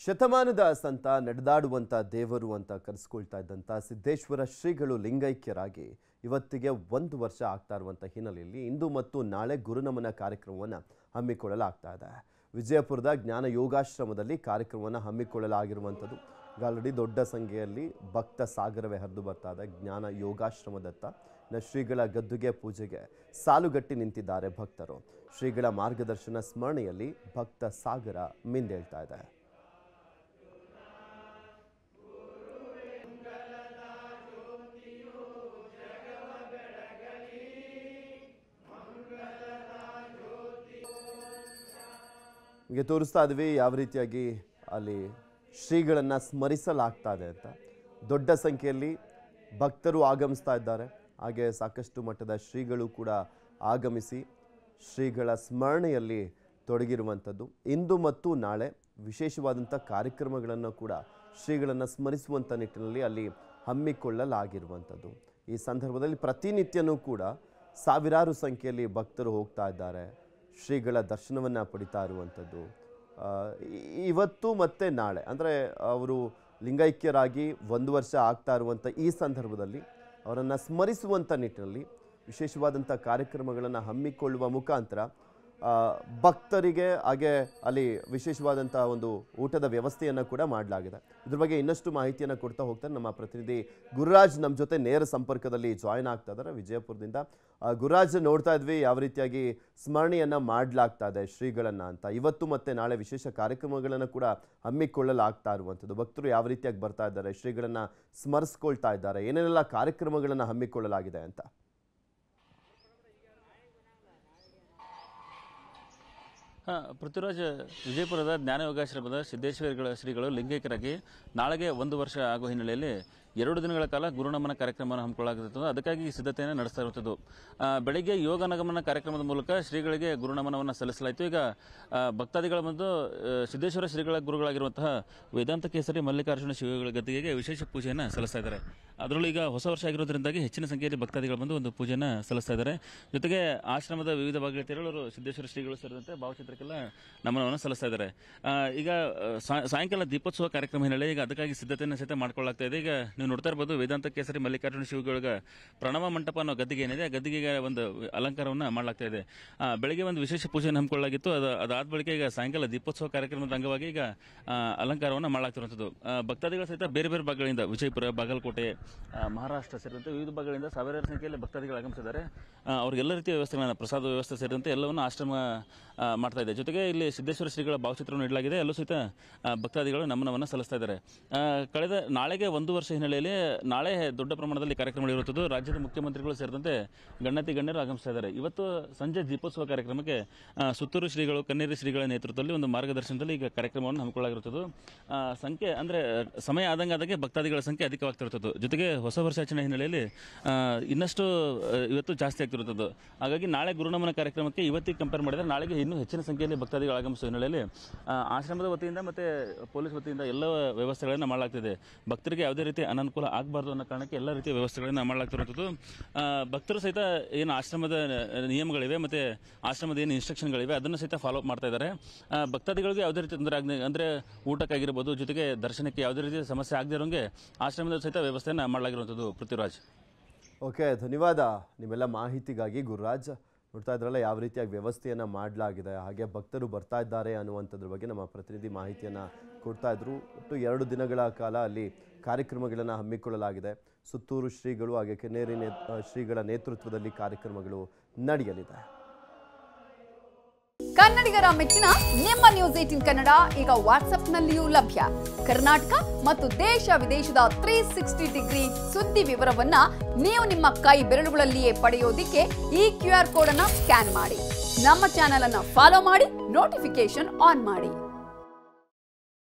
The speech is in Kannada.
ಶತಮಾನದ ಸಂತ ನಡೆದಾಡುವಂತ ದೇವರು ಅಂತ ಕರೆಸಿಕೊಳ್ತಾ ಇದ್ದಂತ ಸಿದ್ದೇಶ್ವರ ಶ್ರೀಗಳು ಲಿಂಗೈಕ್ಯರಾಗಿ ಇವತ್ತಿಗೆ 1 ವರ್ಷ ಆಗ್ತಾ ಇರುವಂತ ಹಿನ್ನೆಲೆಯಲ್ಲಿ ಇಂದು ಮತ್ತು ನಾಳೆ ಗುರುನಮನ ಕಾರ್ಯಕ್ರಮವನ್ನು ಹಮ್ಮಿಕೊಳ್ಳಲಾಗ್ತಾ ಇದೆ. ವಿಜಯಪುರದ ಜ್ಞಾನ ಯೋಗಾಶ್ರಮದಲ್ಲಿ ಕಾರ್ಯಕ್ರಮವನ್ನು ಹಮ್ಮಿಕೊಳ್ಳಲಾಗಿರುವಂಥದ್ದು. ಆಲ್ರೆಡಿ ದೊಡ್ಡ ಸಂಖ್ಯೆಯಲ್ಲಿ ಭಕ್ತ ಸಾಗರವೇ ಹರಿದು ಬರ್ತಾ ಇದೆ. ಜ್ಞಾನ ಯೋಗಾಶ್ರಮದತ್ತ ಶ್ರೀಗಳ ಗದ್ದುಗೆ ಪೂಜೆಗೆ ಸಾಲುಗಟ್ಟಿ ನಿಂತಿದ್ದಾರೆ ಭಕ್ತರು. ಶ್ರೀಗಳ ಮಾರ್ಗದರ್ಶನ ಸ್ಮರಣೆಯಲ್ಲಿ ಭಕ್ತ ಸಾಗರ ಮಿಂದೇಳ್ತಾ ಇದೆ. ನಿಮಗೆ ತೋರಿಸ್ತಾ ಇದ್ವಿ ಯಾವ ರೀತಿಯಾಗಿ ಅಲ್ಲಿ ಶ್ರೀಗಳನ್ನು ಸ್ಮರಿಸಲಾಗ್ತಾ ಇದೆ ಅಂತ. ದೊಡ್ಡ ಸಂಖ್ಯೆಯಲ್ಲಿ ಭಕ್ತರು ಆಗಮಿಸ್ತಾ ಇದ್ದಾರೆ. ಹಾಗೆ ಸಾಕಷ್ಟು ಮಟ್ಟದ ಶ್ರೀಗಳು ಕೂಡ ಆಗಮಿಸಿ ಶ್ರೀಗಳ ಸ್ಮರಣೆಯಲ್ಲಿ ತೊಡಗಿರುವಂಥದ್ದು. ಇಂದು ಮತ್ತು ನಾಳೆ ವಿಶೇಷವಾದಂಥ ಕಾರ್ಯಕ್ರಮಗಳನ್ನು ಕೂಡ ಶ್ರೀಗಳನ್ನು ಸ್ಮರಿಸುವಂಥ ನಿಟ್ಟಿನಲ್ಲಿ ಅಲ್ಲಿ ಹಮ್ಮಿಕೊಳ್ಳಲಾಗಿರುವಂಥದ್ದು. ಈ ಸಂದರ್ಭದಲ್ಲಿ ಪ್ರತಿನಿತ್ಯನೂ ಕೂಡ ಸಾವಿರಾರು ಸಂಖ್ಯೆಯಲ್ಲಿ ಭಕ್ತರು ಹೋಗ್ತಾ ಇದ್ದಾರೆ. ಶ್ರೀಗಳ ದರ್ಶನವನ್ನು ಪಡಿತಾ ಇರುವಂಥದ್ದು. ಇವತ್ತು ಮತ್ತು ನಾಳೆ ಅಂದರೆ ಅವರು ಲಿಂಗೈಕ್ಯರಾಗಿ 1 ವರ್ಷ ಆಗ್ತಾ ಇರುವಂಥ ಈ ಸಂದರ್ಭದಲ್ಲಿ ಅವರನ್ನು ಸ್ಮರಿಸುವಂಥ ನಿಟ್ಟಿನಲ್ಲಿ ವಿಶೇಷವಾದಂಥ ಕಾರ್ಯಕ್ರಮಗಳನ್ನು ಹಮ್ಮಿಕೊಳ್ಳುವ ಮುಖಾಂತರ ಭಕ್ತರಿಗೆ ಹಾಗೆ ಅಲ್ಲಿ ವಿಶೇಷವಾದಂಥ ಒಂದು ಊಟದ ವ್ಯವಸ್ಥೆಯನ್ನು ಕೂಡ ಮಾಡಲಾಗಿದೆ. ಇದ್ರ ಬಗ್ಗೆ ಇನ್ನಷ್ಟು ಮಾಹಿತಿಯನ್ನು ಕೊಡ್ತಾ ಹೋಗ್ತಾರೆ ನಮ್ಮ ಪ್ರತಿನಿಧಿ ಗುರುರಾಜ್ ನಮ್ಮ ಜೊತೆ ನೇರ ಸಂಪರ್ಕದಲ್ಲಿ ಜಾಯ್ನ್ ಆಗ್ತಾ ಇದ್ದಾರೆ ವಿಜಯಪುರದಿಂದ. ಗುರುರಾಜ್, ನೋಡ್ತಾ ಇದ್ವಿ ಯಾವ ರೀತಿಯಾಗಿ ಸ್ಮರಣೆಯನ್ನು ಮಾಡಲಾಗ್ತಾ ಇದೆ ಶ್ರೀಗಳನ್ನು ಅಂತ. ಇವತ್ತು ಮತ್ತು ನಾಳೆ ವಿಶೇಷ ಕಾರ್ಯಕ್ರಮಗಳನ್ನು ಕೂಡ ಹಮ್ಮಿಕೊಳ್ಳಲಾಗ್ತಾ ಇರುವಂಥದ್ದು. ಭಕ್ತರು ಯಾವ ರೀತಿಯಾಗಿ ಬರ್ತಾ ಇದ್ದಾರೆ, ಶ್ರೀಗಳನ್ನು ಸ್ಮರಿಸ್ಕೊಳ್ತಾ ಇದ್ದಾರೆ, ಏನೇನೆಲ್ಲ ಕಾರ್ಯಕ್ರಮಗಳನ್ನು ಹಮ್ಮಿಕೊಳ್ಳಲಾಗಿದೆ ಅಂತ. ಪೃಥ್ವಿರಾಜ್, ವಿಜಯಪುರದ ಜ್ಞಾನ ಯೋಗಾಶ್ರಮದ ಸಿದ್ದೇಶ್ವರ ಶ್ರೀಗಳು ಲಿಂಗೈಕ್ಯರಾಗಿ ನಾಳೆಗೆ 1 ವರ್ಷ ಆಗುವ ಹಿನ್ನೆಲೆಯಲ್ಲಿ 2 ದಿನಗಳ ಕಾಲ ಗುರುನಮನ ಕಾರ್ಯಕ್ರಮವನ್ನು ಹಮ್ಮಿಕೊಳ್ಳಲಾಗುತ್ತಿದ್ದು, ಅದಕ್ಕಾಗಿ ಸಿದ್ಧತೆಯನ್ನು ನಡೆಸ್ತಾ ಇರುತ್ತದೆ. ಬೆಳಗ್ಗೆ ಯೋಗ ನಗಮನ ಕಾರ್ಯಕ್ರಮದ ಮೂಲಕ ಶ್ರೀಗಳಿಗೆ ಗುರುನಮನವನ್ನು ಸಲ್ಲಿಸಲಾಯಿತು. ಈಗ ಭಕ್ತಾದಿಗಳ ಬಂದು ಸಿದ್ದೇಶ್ವರ ಶ್ರೀಗಳ ಗುರುಗಳಾಗಿರುವಂತಹ ವೇದಾಂತ ಕೇಸರಿ ಮಲ್ಲಿಕಾರ್ಜುನ ಶಿವಗಳ ಗದ್ದಿಗೆಗೆ ವಿಶೇಷ ಪೂಜೆಯನ್ನು ಸಲ್ಲಿಸ್ತಾ ಇದ್ದಾರೆ. ಅದರಲ್ಲೂ ಈಗ ಹೊಸ ವರ್ಷ ಆಗಿರೋದ್ರಿಂದಾಗಿ ಹೆಚ್ಚಿನ ಸಂಖ್ಯೆಯಲ್ಲಿ ಭಕ್ತಾದಿಗಳು ಬಂದು ಒಂದು ಪೂಜೆಯನ್ನು ಸಲ್ಲಿಸ್ತಾ ಇದ್ದಾರೆ. ಜೊತೆಗೆ ಆಶ್ರಮದ ವಿವಿಧ ಭಾಗಗಳಿಗೆ ತೆರಳಲು ಸಿದ್ದೇಶ್ವರ ಶ್ರೀಗಳು ಸೇರಿದಂತೆ ಭಾವಚಿತ್ರಕ್ಕೆಲ್ಲ ನಮನವನ್ನು ಸಲ್ಲಿಸ್ತಾ ಇದ್ದಾರೆ. ಈಗ ಸಾಯಂಕಾಲ ದೀಪೋತ್ಸವ ಕಾರ್ಯಕ್ರಮ ಹಿನ್ನೆಲೆ ಈಗ ಅದಕ್ಕಾಗಿ ಸಿದ್ಧತೆಯನ್ನು ಸಹಿತ ಮಾಡ್ಕೊಳ್ಳಲಾಗ್ತಾ ಇದೆ. ಈಗ ನೀವು ನೋಡ್ತಾ ಇರಬಹುದು, ವೇದಾಂತ ಕೇಸರಿ ಮಲ್ಲಿಕಾರ್ಜುನ ಶಿವಗಳ ಪ್ರಣವ ಮಂಟಪ ಅನ್ನೋ ಗದ್ದಿಗೆ ಏನಿದೆ, ಆ ಗದ್ದಿಗೆಗೆ ಒಂದು ಅಲಂಕಾರವನ್ನು ಮಾಡಲಾಗ್ತಾ ಇದೆ. ಬೆಳಗ್ಗೆ ಒಂದು ವಿಶೇಷ ಪೂಜೆಯನ್ನು ಹಮ್ಮಿಕೊಳ್ಳಲಾಗಿತ್ತು. ಅದಾದ ಬಳಿಕ ಈಗ ಸಾಯಂಕಾಲ ದೀಪೋತ್ಸವ ಕಾರ್ಯಕ್ರಮದ ಅಂಗವಾಗಿ ಈಗ ಅಲಂಕಾರವನ್ನು ಮಾಡಲಾಗ್ತಿರುವಂಥದ್ದು. ಭಕ್ತಾದಿಗಳು ಸಹಿತ ಬೇರೆ ಬೇರೆ ಭಾಗಗಳಿಂದ ವಿಜಯಪುರ, ಬಾಗಲಕೋಟೆ, ಮಹಾರಾಷ್ಟ್ರ ಸೇರಿದಂತೆ ವಿವಿಧ ಭಾಗಗಳಿಂದ ಸಾವಿರಾರು ಸಂಖ್ಯೆಯಲ್ಲಿ ಭಕ್ತಾದಿಗಳು ಆಗಮಿಸಿದ್ದಾರೆ. ಅವ್ರಿಗೆಲ್ಲ ರೀತಿಯ ವ್ಯವಸ್ಥೆಗಳನ್ನು, ಪ್ರಸಾದ ವ್ಯವಸ್ಥೆ ಸೇರಿದಂತೆ ಎಲ್ಲವನ್ನು ಆಶ್ರಮ ಮಾಡ್ತಾ ಇದೆ. ಜೊತೆಗೆ ಇಲ್ಲಿ ಸಿದ್ದೇಶ್ವರ ಶ್ರೀಗಳ ಭಾವಚಿತ್ರವನ್ನು ಇಡಲಾಗಿದೆ. ಎಲ್ಲೂ ಸಹಿತ ಭಕ್ತಾದಿಗಳು ನಮನವನ್ನು ಸಲ್ಲಿಸ್ತಾ ಇದ್ದಾರೆ. ಕಳೆದ ನಾಳೆಗೆ 1 ವರ್ಷ ಹಿನ್ನೆಲೆಯಲ್ಲಿ ನಾಳೆ ದೊಡ್ಡ ಪ್ರಮಾಣದಲ್ಲಿ ಕಾರ್ಯಕ್ರಮಗಳಿರುತ್ತದೆ. ರಾಜ್ಯದ ಮುಖ್ಯಮಂತ್ರಿಗಳು ಸೇರಿದಂತೆ ಗಣ್ಯರು ಆಗಮಿಸ್ತಾ ಇದ್ದಾರೆ. ಇವತ್ತು ಸಂಜೆ ದೀಪೋತ್ಸವ ಕಾರ್ಯಕ್ರಮಕ್ಕೆ ಸುತ್ತೂರು ಶ್ರೀಗಳು, ಕನ್ನೇರಿ ಶ್ರೀಗಳ ನೇತೃತ್ವದಲ್ಲಿ ಒಂದು ಮಾರ್ಗದರ್ಶನದಲ್ಲಿ ಈಗ ಕಾರ್ಯಕ್ರಮವನ್ನು ಹಮ್ಮಿಕೊಳ್ಳಲಾಗಿರುತ್ತದೆ. ಸಂಖ್ಯೆ ಅಂದರೆ ಸಮಯ ಆದಂಗೆ ಭಕ್ತಾದಿಗಳ ಸಂಖ್ಯೆ ಅಧಿಕವಾಗ್ತಿರುತ್ತದೆ. ಜೊತೆಗೆ ಹೊಸ ವರ್ಷಾಚರಣೆ ಹಿನ್ನೆಲೆಯಲ್ಲಿ ಇನ್ನಷ್ಟು ಇವತ್ತು ಜಾಸ್ತಿ ಆಗ್ತಿರುತ್ತದೆ. ಹಾಗಾಗಿ ನಾಳೆ ಗುರುನಮನ ಕಾರ್ಯಕ್ರಮಕ್ಕೆ ಇವತ್ತಿಗೆ ಕಂಪೇರ್ ಮಾಡಿದರೆ ನಾಳೆಗೆ ಇನ್ನೂ ಹೆಚ್ಚಿನ ಸಂಖ್ಯೆಯಲ್ಲಿ ಭಕ್ತಾದಿಗಳು ಆಗಮಿಸುವ ಹಿನ್ನೆಲೆಯಲ್ಲಿ ಆಶ್ರಮದ ವತಿಯಿಂದ ಮತ್ತು ಪೊಲೀಸ್ ವತಿಯಿಂದ ಎಲ್ಲ ವ್ಯವಸ್ಥೆಗಳನ್ನು ಮಾಡಲಾಗ್ತಿದೆ. ಭಕ್ತರಿಗೆ ಯಾವುದೇ ರೀತಿ ಅನನುಕೂಲ ಆಗಬಾರ್ದು ಅನ್ನೋ ಕಾರಣಕ್ಕೆ ಎಲ್ಲ ರೀತಿಯ ವ್ಯವಸ್ಥೆಗಳನ್ನು ಮಾಡಲಾಗ್ತಿರುವಂಥದ್ದು. ಭಕ್ತರು ಸಹಿತ ಏನು ಆಶ್ರಮದ ನಿಯಮಗಳಿವೆ ಮತ್ತು ಆಶ್ರಮದ ಏನು ಇನ್ಸ್ಟ್ರಕ್ಷನ್ಗಳಿವೆ ಅದನ್ನು ಸಹಿತ ಫಾಲೋ ಅಪ್ ಮಾಡ್ತಾ ಇದ್ದಾರೆ. ಭಕ್ತಾದಿಗಳಿಗೆ ಯಾವುದೇ ರೀತಿ ತೊಂದರೆ ಅಂದರೆ ಊಟಕ್ಕಾಗಿರ್ಬೋದು, ಜೊತೆಗೆ ದರ್ಶನಕ್ಕೆ ಯಾವುದೇ ರೀತಿಯ ಸಮಸ್ಯೆ ಆಗದೇ ಇರೋಂಗೆ ಆಶ್ರಮದ ಸಹಿತ ವ್ಯವಸ್ಥೆಯನ್ನು ಮಾಡಲಾಗಿರುವಂಥದ್ದು. ಪೃಥ್ವಿರಾಜ್, ಓಕೆ, ಧನ್ಯವಾದ ನಿಮ್ಮೆಲ್ಲ ಮಾಹಿತಿಗಾಗಿ ಗುರುರಾಜ್. ನೋಡ್ತಾ ಇದ್ರಲ್ಲ ಯಾವ ರೀತಿಯಾಗಿ ವ್ಯವಸ್ಥೆಯನ್ನು ಮಾಡಲಾಗಿದೆ, ಹಾಗೆ ಭಕ್ತರು ಬರ್ತಾ ಇದ್ದಾರೆ ಅನ್ನುವಂಥದ್ರ ಬಗ್ಗೆ ನಮ್ಮ ಪ್ರತಿನಿಧಿ ಮಾಹಿತಿಯನ್ನು ಕೊಡ್ತಾ ಇದ್ರು. ಒಟ್ಟು 2 ದಿನಗಳ ಕಾಲ ಅಲ್ಲಿ ಕಾರ್ಯಕ್ರಮಗಳನ್ನು ಹಮ್ಮಿಕೊಳ್ಳಲಾಗಿದೆ. ಸುತ್ತೂರು ಶ್ರೀಗಳು ಹಾಗೆ ಕೆನ್ನೇರಿ ಶ್ರೀಗಳ ನೇತೃತ್ವದಲ್ಲಿ ಕಾರ್ಯಕ್ರಮಗಳು ನಡೆಯಲಿದೆ. ಕನ್ನಡಿಗರ ಮೆಚ್ಚಿನ ನಿಮ್ಮ ನ್ಯೂಸ್ 18 ಕನ್ನಡ ಈಗ ವಾಟ್ಸ್ಆಪ್ನಲ್ಲಿಯೂ ಲಭ್ಯ. ಕರ್ನಾಟಕ ಮತ್ತು ದೇಶ ವಿದೇಶದ 360 ಡಿಗ್ರಿ ಸುದ್ದಿ ವಿವರವನ್ನ ನೀವು ನಿಮ್ಮ ಕೈ ಬೆರಳುಗಳಲ್ಲಿಯೇ ಪಡೆಯೋದಿಕ್ಕೆ ಈ QR ಕೋಡ್ ಅನ್ನು ಸ್ಕ್ಯಾನ್ ಮಾಡಿ. ನಮ್ಮ ಚಾನೆಲ್ ಅನ್ನು ಫಾಲೋ ಮಾಡಿ, ನೋಟಿಫಿಕೇಶನ್ ಆನ್ ಮಾಡಿ.